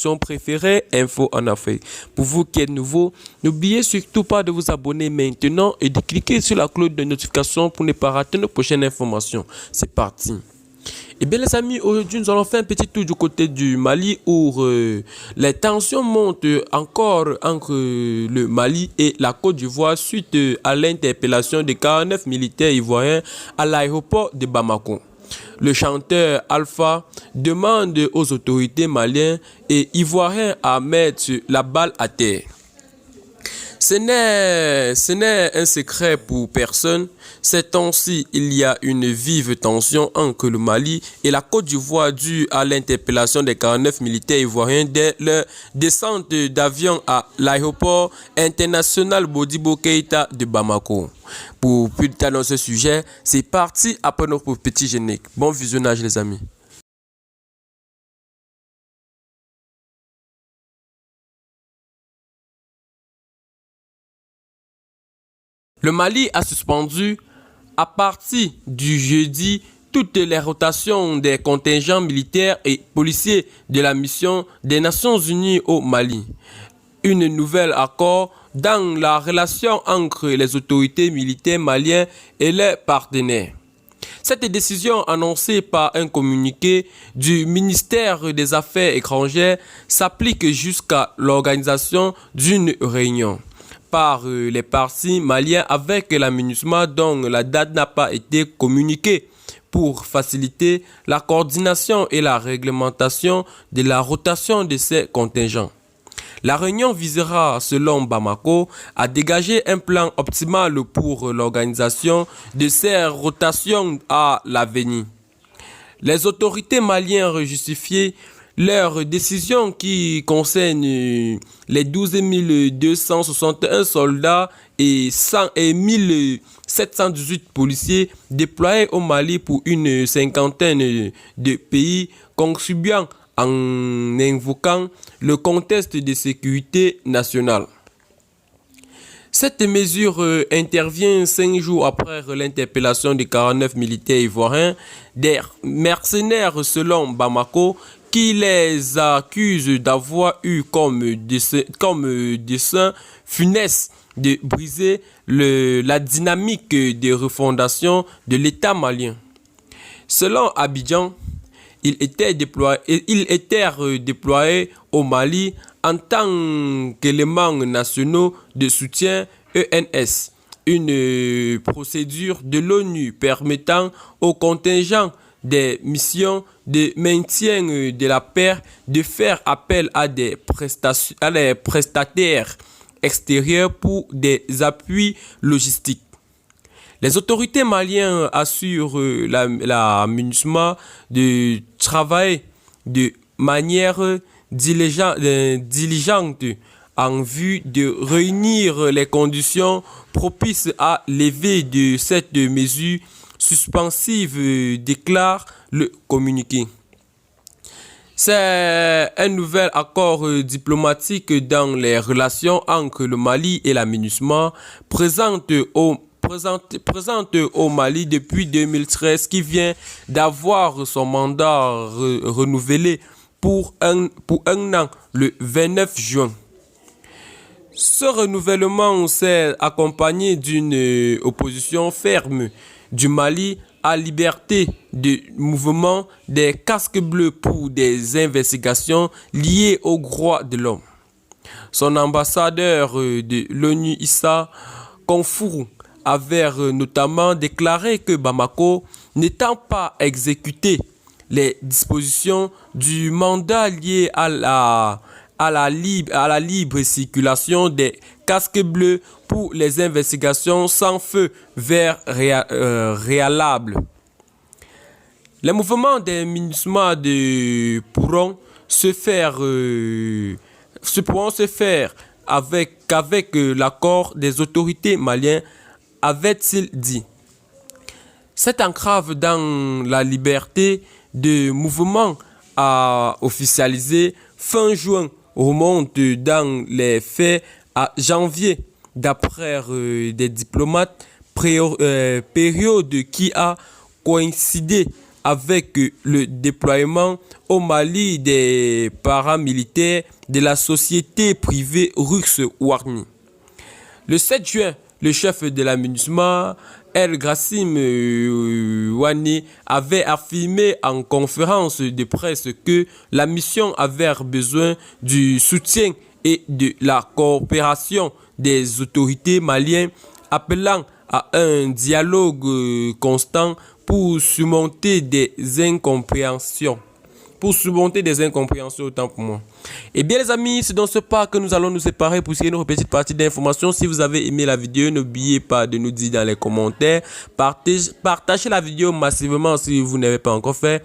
application préférée, Info en Afrique. Pour vous qui êtes nouveau, n'oubliez surtout pas de vous abonner maintenant et de cliquer sur la cloche de notification pour ne pas rater nos prochaines informations. C'est parti. Eh bien les amis, aujourd'hui nous allons faire un petit tour du côté du Mali où les tensions montent encore entre le Mali et la Côte d'Ivoire suite à l'interpellation de 49 militaires ivoiriens à l'aéroport de Bamako. Le chanteur Alpha demande aux autorités maliennes et ivoiriennes à mettre la balle à terre. Ce n'est un secret pour personne. Ces temps-ci, il y a une vive tension entre le Mali et la Côte d'Ivoire due à l'interpellation des 49 militaires ivoiriens dès leur descente d'avion à l'aéroport international Modibo Keïta de Bamako. Pour plus de détails dans ce sujet, c'est parti après notre petit générique. Bon visionnage les amis. Le Mali a suspendu à partir du jeudi toutes les rotations des contingents militaires et policiers de la mission des Nations Unies au Mali. Une nouvelle accord dans la relation entre les autorités militaires maliennes et leurs partenaires. Cette décision annoncée par un communiqué du ministère des Affaires étrangères s'applique jusqu'à l'organisation d'une réunion par les partis maliens avec la MINUSMA dont la date n'a pas été communiquée pour faciliter la coordination et la réglementation de la rotation de ces contingents. La réunion visera, selon Bamako, à dégager un plan optimal pour l'organisation de ces rotations à l'avenir. Les autorités maliennes justifiaient leur décision qui concerne les 12 261 soldats et 1718 policiers déployés au Mali pour une cinquantaine de pays contribuant en invoquant le contexte de sécurité nationale. Cette mesure intervient 5 jours après l'interpellation de 49 militaires ivoiriens, des mercenaires selon Bamako, qui les accusent d'avoir eu comme dessein funeste de briser la dynamique de refondation de l'État malien. Selon Abidjan, ils étaient déployés au Mali en tant qu'éléments nationaux de soutien ENS, une procédure de l'ONU permettant aux contingents des missions de maintien de la paix de faire appel à des prestataires extérieurs pour des appuis logistiques. Les autorités maliennes assurent la MINUSMA de travailler de manière diligente en vue de réunir les conditions propices à lever de cette mesure suspensive, déclare le communiqué. C'est un nouvel accord diplomatique dans les relations entre le Mali et la MINUSMA présente au Mali depuis 2013 qui vient d'avoir son mandat renouvelé pour un an le 29 juin. Ce renouvellement s'est accompagné d'une opposition ferme du Mali à liberté de mouvement des casques bleus pour des investigations liées aux droits de l'homme. Son ambassadeur de l'ONU Issa Konfourou avait notamment déclaré que Bamako, n'étant pas exécuté les dispositions du mandat liées à la libre circulation des casques bleus pour les investigations sans feu vert préalable. Les mouvements des MINUSMA pourront se faire qu'avec l'accord des autorités maliennes, avait-il dit. Cette entrave dans la liberté de mouvement a officialisé fin juin, remonte dans les faits à janvier, d'après des diplomates, période qui a coïncidé avec le déploiement au Mali des paramilitaires de la société privée russe Wagner. Le 7 juin, le chef de la MINUSMA, El Grassim Ouani, avait affirmé en conférence de presse que la mission avait besoin du soutien et de la coopération des autorités maliennes, appelant à un dialogue constant pour surmonter des incompréhensions. Autant pour moi. Et bien les amis, c'est dans ce pas que nous allons nous séparer pour une autre petite partie d'informations. Si vous avez aimé la vidéo, n'oubliez pas de nous dire dans les commentaires. Partagez la vidéo massivement si vous n'avez pas encore fait.